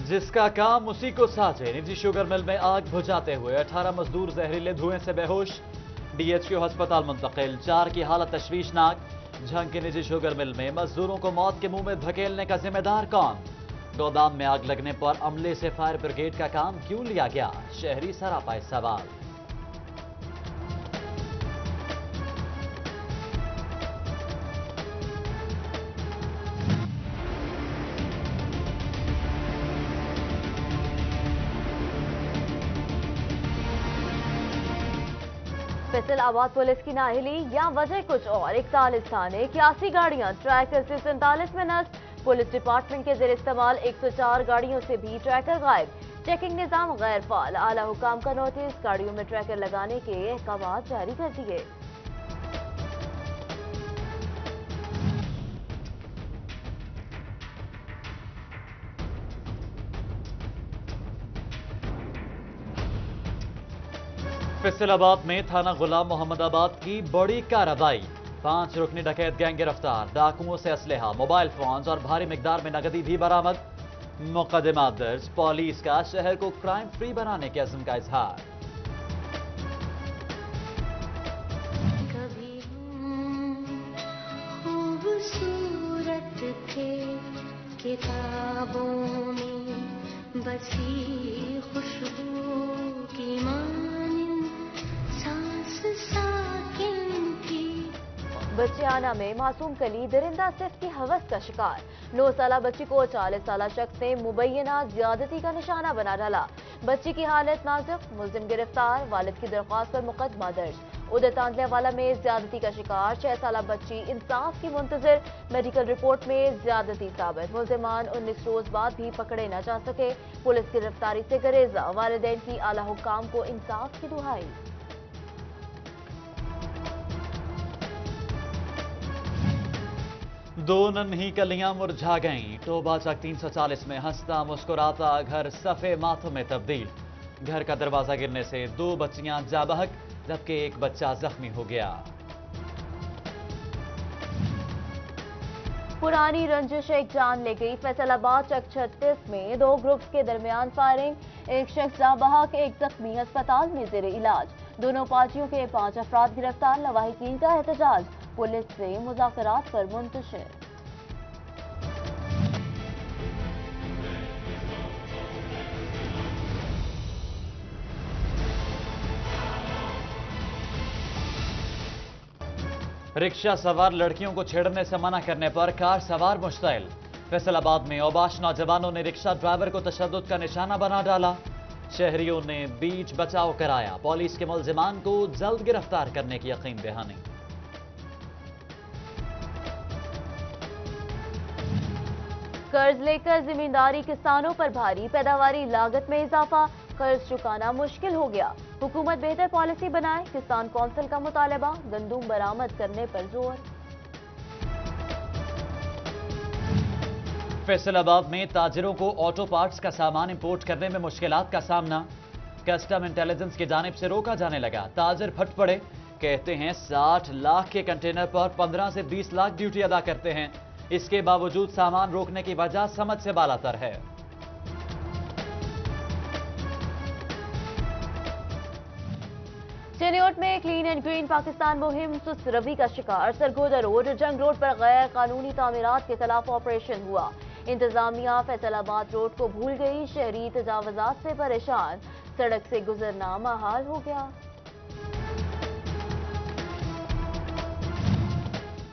जिसका काम उसी को साजे। निजी शुगर मिल में आग बुझाते हुए 18 मजदूर जहरीले धुएं से बेहोश, डीएचक्यू अस्पताल मुंतकिल। 4 की हालत तशवीशनाक। झंग की निजी शुगर मिल में मजदूरों को मौत के मुंह में धकेलने का जिम्मेदार कौन? गोदाम में आग लगने पर अमले से फायर ब्रिगेड का काम क्यों लिया गया? शहरी सरापाए सवाल। फैसलाबाद पुलिस की नाअहली या वजह कुछ और? 41 थाने, 81 गाड़ियां ट्रैकर से 47 में नष्ट। पुलिस डिपार्टमेंट के जेर इस्तेमाल 104 गाड़ियों से भी ट्रैकर गायब। चेकिंग निजाम गैर फाल। आला हुकाम का नोटिस, गाड़ियों में ट्रैकर लगाने के अहकाम जारी कर दिए। फैसलाबाद में थाना गुलाम मोहम्मदाबाद की बड़ी कार्रवाई। 5 रुकनी डकैत गैंग गिरफ्तार। डाकुओं से असलहा, मोबाइल फोन्स और भारी मिकदार में नकदी भी बरामद। मुकदमा दर्ज। पुलिस का शहर को क्राइम फ्री बनाने के अज़्म का इजहार। कभी खूबसूरत थे किताबों में बसी खुशबू की बच्चियाना में मासूम कली दरिंदा सिर्फ की हवस का शिकार। 9 साला बच्ची को 40 साला शख्स ने मुबैना ज्यादती का निशाना बना डाला। बच्ची की हालत नाजुक, मुलजिम गिरफ्तार। वालिद की दरख्वास्त पर मुकदमा दर्ज। उधर तांतलेवाला में ज्यादती का शिकार 6 साला बच्ची इंसाफ की मुंतजर। मेडिकल रिपोर्ट में ज्यादती साबित। मुलजिमान 19 रोज बाद भी पकड़े न जा सके। पुलिस की गिरफ्तारी से गरेजा। वालिदैन की आला हुक्काम को इंसाफ की दुहाई। दो नन्ही कलियां मुरझा गईं। टोबा चक 340 में हंसता मुस्कुराता घर सफे माथों में तब्दील। घर का दरवाजा गिरने से 2 बच्चियां जा बहक, जबकि एक बच्चा जख्मी हो गया। पुरानी रंजिश एक जान ले गई। फैसलाबाद चक 36 में 2 ग्रुप्स के दरमियान फायरिंग। एक शख्स जा बहक, एक जख्मी अस्पताल में जेर इलाज। दोनों पार्टियों के 5 अफराद गिरफ्तार। लवाहिकीन का एहतजाज। पुलिस से मुज़ाकरात पर मुंतशिर। रिक्शा सवार लड़कियों को छेड़ने से मना करने पर कार सवार मुश्तइल। फैसलाबाद में औबाश नौजवानों ने रिक्शा ड्राइवर को तशद्दुद का निशाना बना डाला। शहरियों ने बीच बचाव कराया। पुलिस के मुलजिमान को जल्द गिरफ्तार करने की यकीन दहानी। कर्ज लेकर जिम्मेदारी किसानों पर भारी। पैदावारी लागत में इजाफा, कर्ज चुकाना मुश्किल हो गया। हुकूमत बेहतर पॉलिसी बनाए। किसान कौंसिल का मुतालबा, गंदुम बरामद करने पर जोर। फैसलाबाद में ताजिरों को ऑटो पार्ट्स का सामान इंपोर्ट करने में मुश्किलात का सामना। कस्टम इंटेलिजेंस की जानिब से रोका जाने लगा। ताजिर फट पड़े, कहते हैं 60 लाख के कंटेनर पर 15 से 20 लाख ड्यूटी अदा करते हैं। इसके बावजूद सामान रोकने की वजह समझ से बालातर है। चिलियोट में क्लीन एंड ग्रीन पाकिस्तान मुहिम सुस्त रवि का शिकार। सरगोदा रोड, जंग रोड पर गैर कानूनी तामीरात के खिलाफ ऑपरेशन हुआ। इंतजामिया फैसलाबाद रोड को भूल गई। शहरी तजावजात से परेशान। सड़क से गुजरना महाल हो गया।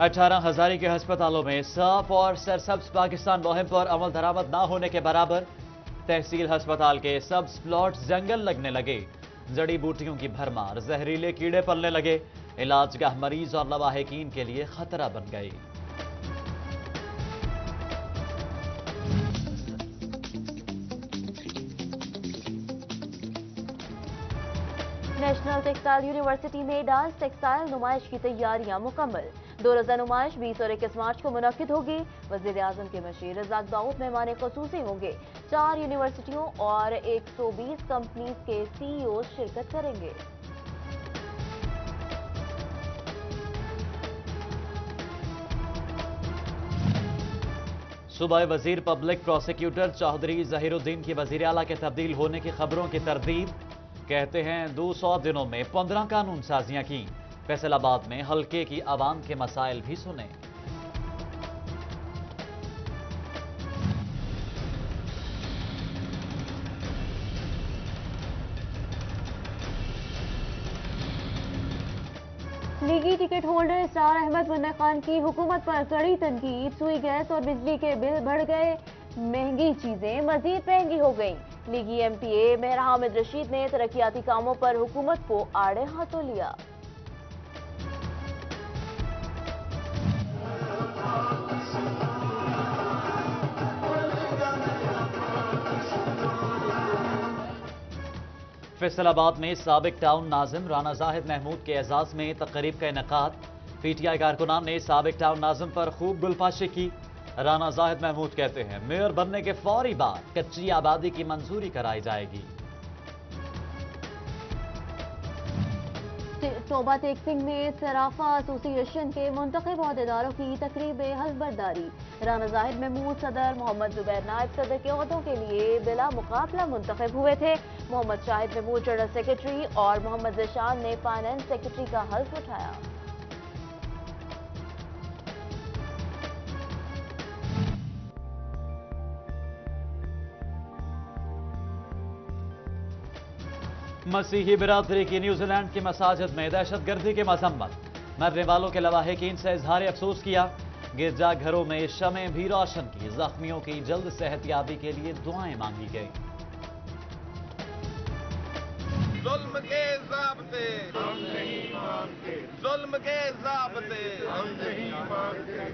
18 हजारी के अस्पतालों में साफ और सरसब्ज पाकिस्तान मुहिम पर अमल दरामद न होने के बराबर। तहसील अस्पताल के सब्ज प्लॉट जंगल लगने लगे। जड़ी बूटियों की भरमार, जहरीले कीड़े पलने लगे। इलाजगाह मरीज और लवाहिकीन के लिए खतरा बन गई। नेशनल टेक्सटाइल यूनिवर्सिटी में डांस टेक्सटाइल नुमाइश की तैयारियां मुकम्मल। 2 रोजा नुमाइश 20 और 21 मार्च को मुनक्किद होगी। वज़ीर आज़म के मशीर रज़ाक दाऊद मेहमान ख़ुसूसी होंगे। 4 यूनिवर्सिटियों और 120 कंपनीज के सीईओ शिरकत करेंगे। सूबाई वजीर पब्लिक प्रोसिक्यूटर चौधरी जहीरुद्दीन की वजीर आला के तब्दील होने की खबरों की तरदीद। कहते हैं 200 दिनों में 15 कानून साजियां की। फैसलाबाद में हल्के की आवाम के मसाइल भी सुने। लीगी टिकट होल्डर इसरार अहमद मुन्ना खान की हुकूमत पर कड़ी तनकीद। सुई गैस और बिजली के बिल बढ़ गए, महंगी चीजें मजीद महंगी हो गईं। लीगी एमपीए मेहर हामिद रशीद ने तरक्याती कामों पर हुकूमत को आड़े हाथों लिया। फैसलाबाद में साबिक टाउन नाजिम राना जाहिद महमूद के एजाज में तकरीब का इनेकाद। पीटीआई कारकुनान ने साबिक टाउन नाजिम पर खूब गुलफाशी की। राना जाहिद महमूद कहते हैं मेयर बनने के फौरी बाद कच्ची आबादी की मंजूरी कराई जाएगी। तोबा टेक सिंह में सराफा एसोसिएशन के मुंतखब अहदेदारों की तकरीब हल्फबरदारी। राना जाहिद महमूद सदर, मोहम्मद जुबैर नायब सदर के ओहदों के लिए बिला मुकाबला मुंतखब हुए थे। मोहम्मद शाहिद महमूद जनरल सेक्रेटरी और मोहम्मद ज़िशान ने फाइनेंस सेक्रेटरी का हल्फ उठाया। मसीही बिरादरी की न्यूजीलैंड की मसाजिद में दहशतगर्दी की मजम्मत। मरने वालों के लवाहिकीन से इजहार अफसोस किया। गिरजाघरों में शमें भी रोशन की। जख्मियों की जल्द सेहतयाबी के लिए दुआएं मांगी गई। जुल्म के ज़ाब्ते हम नहीं मानते, जुल्म के ज़ाब्ते हम नहीं मानते।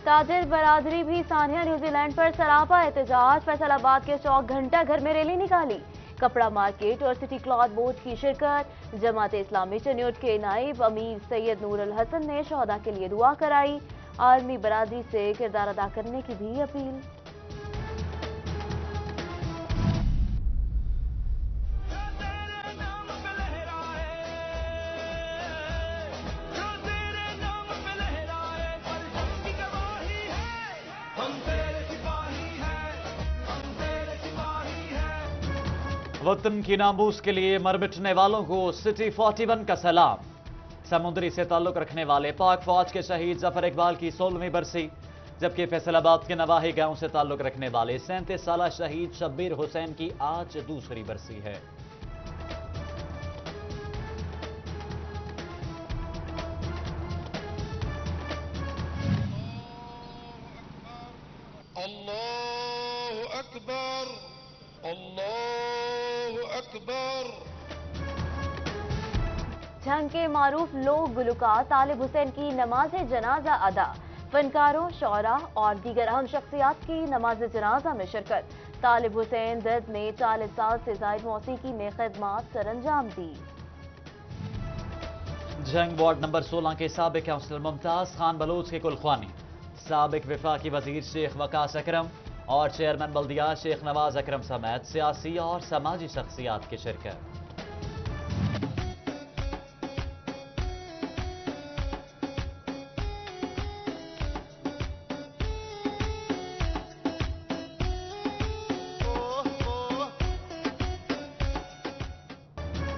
ताजिर बरादरी भी सानिया न्यूजीलैंड पर सरापा एहतजाज। फैसलाबाद के चौक घंटा घर में रैली निकाली। कपड़ा मार्केट और सिटी क्लॉथ बोर्ड की शिरकत। जमात इस्लामी चन्योट के नाइब अमीर सैयद नूर अल हसन ने शहदा के लिए दुआ कराई। आर्मी बरादरी से किरदार अदा करने की भी अपील। वतन की नामूस के लिए मर मिटने वालों को सिटी 41 का सलाम। समुद्री से ताल्लुक रखने वाले पाक फौज के शहीद जफर इकबाल की 16वीं बरसी, जबकि फैसलाबाद के नवाही गांव से ताल्लुक रखने वाले 37 साला शहीद शब्बीर हुसैन की आज दूसरी बरसी है। अल्लाहु अकबर, अल्लाहु अकबर। जंग के मारूफ लोक गुलकार तालिब हुसैन की नमाज जनाजा अदा। फनकारों, शौरा और दीगर अहम शख्सियात की नमाज जनाजा में शिरकत। तालिब हुसैन दर्द में 40 साल से जायद मौसीकी में खिदमत सरअंजाम दी। जंग वार्ड नंबर 16 के साबिक काउंसलर मुमताज खान बलोच के कुलख्वानी, साबिक वफाकी वजीर शेख वकास अकरम और चेयरमैन बल्दिया शेख नवाज अकरम समेत सियासी और समाजी शख्सियात की शिरकत।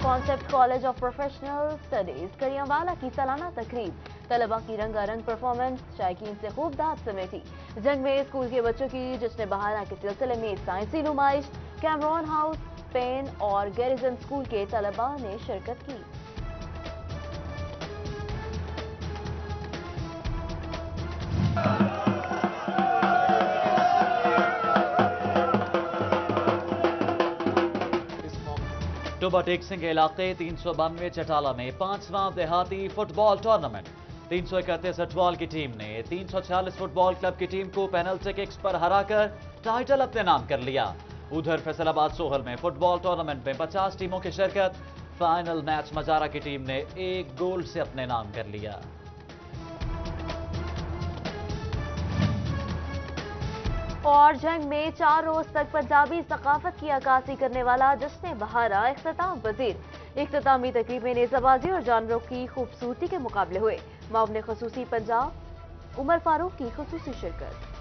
Concept college of professional studies Kariyawala की सालाना तकरीब। तलबा की रंगारंग परफॉर्मेंस, शायकीन से खूब दाद समेटी। जंग में स्कूल के बच्चों की जश्न बहारा के सिलसिले में साइंसी नुमाइश। कैमरॉन हाउस, पेन और गैरिजन स्कूल के तलबा ने शिरकत की। टोबा टेक सिंह के इलाके 392 चटाला में 5वां देहाती फुटबॉल टूर्नामेंट। 331 फुटबॉल की टीम ने 346 फुटबॉल क्लब की टीम को पेनल्टी किक्स पर हराकर टाइटल अपने नाम कर लिया। उधर फैसलाबाद सोहल में फुटबॉल टूर्नामेंट में 50 टीमों की शिरकत। फाइनल मैच मजारा की टीम ने 1 गोल से अपने नाम कर लिया। और जंग में 4 रोज तक पंजाबी सकाफत की अक्कासी करने वाला जश्न बहारा इख्तिताम पजीर। इख्तितामी तकरीब में नेज़ाबाजी और जानवरों की खूबसूरती के मुकाबले हुए। मामले खसूसी पंजाब, उमर फारूक की खसूसी शिरकत।